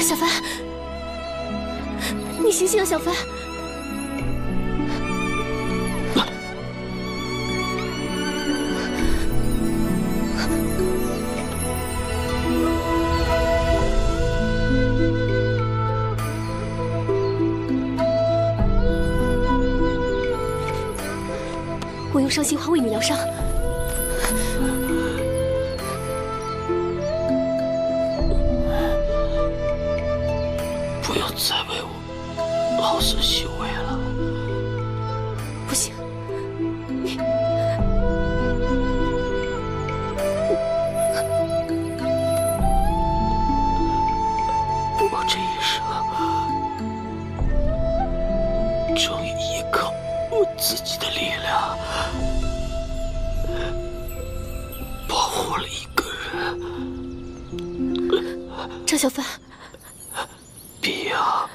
小凡，你醒醒啊，小凡！我用伤心花为你疗伤。 再为我好生修为了。不行，你我这一生终于依靠我自己的力量保护了一个人。张小凡。 别啊！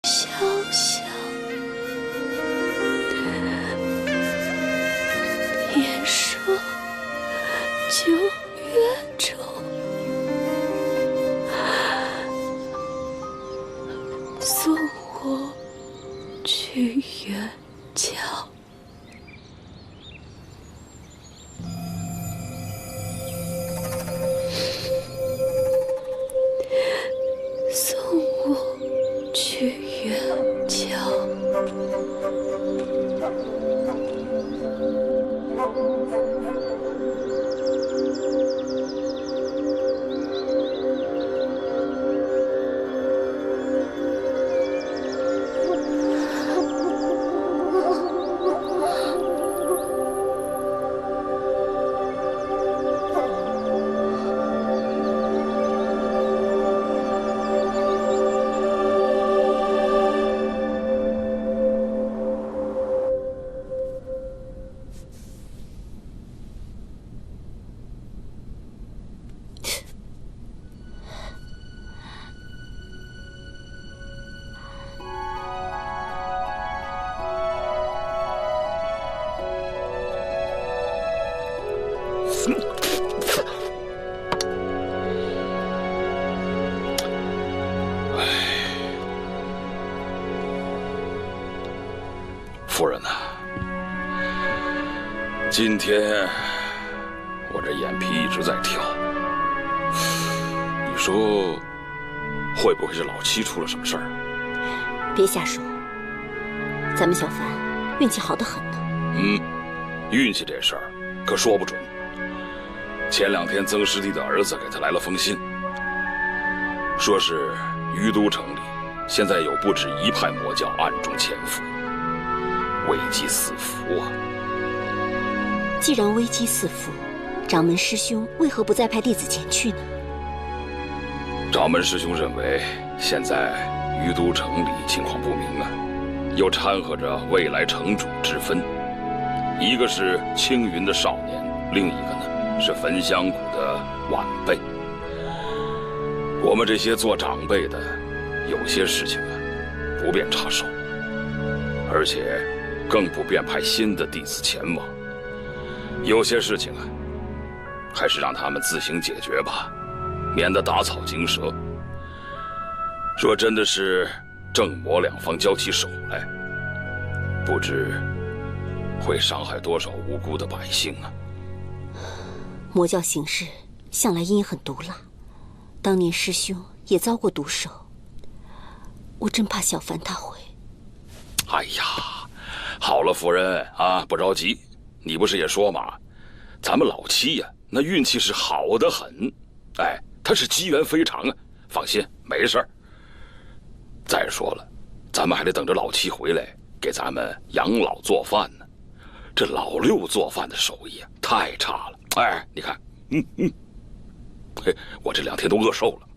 小小别说9月中，送我去远郊。送我去远郊。夫人呐，今天我这眼皮一直在跳，你说会不会是老七出了什么事儿？别瞎说，咱们小凡运气好得很呢。运气这事儿可说不准。前2天曾师弟的儿子给他来了封信，说是于都城里现在有不止1派魔教暗中潜伏，危机四伏啊！既然危机四伏，掌门师兄为何不再派弟子前去呢？掌门师兄认为，现在于都城里情况不明啊，又掺和着未来城主之分，一个是青云的少年，另一个呢是焚香谷的晚辈。我们这些做长辈的，有些事情啊，不便插手，而且更不便派新的弟子前往。有些事情啊，还是让他们自行解决吧，免得打草惊蛇。若真的是正魔两方交起手来，不知会伤害多少无辜的百姓啊！魔教行事向来阴狠毒辣，当年师兄也遭过毒手，我真怕小凡他会……哎呀，好了，夫人啊，不着急。你不是也说嘛，咱们老七呀，那运气是好得很，哎，他是机缘非常啊。放心，没事儿。再说了，咱们还得等着老七回来给咱们养老做饭呢。这老六做饭的手艺啊，太差了。哎，你看，嘿，我这2天都饿瘦了。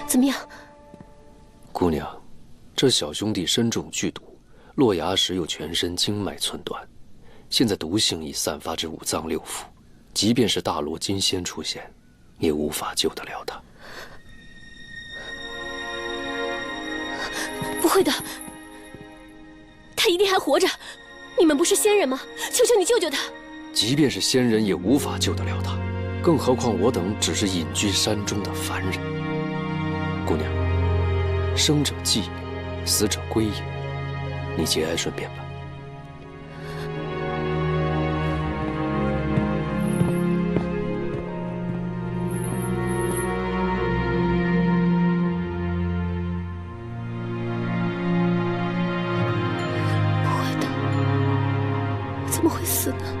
怎么样？姑娘，这小兄弟身中剧毒，落崖时又全身经脉寸断，现在毒性已散发至5脏6腑，即便是大罗金仙出现，也无法救得了他。不会的，他一定还活着。你们不是仙人吗？求求你救救他！即便是仙人，也无法救得了他，更何况我等只是隐居山中的凡人。姑娘，生者寂也，死者归也，你节哀顺变吧。不会的，怎么会死呢？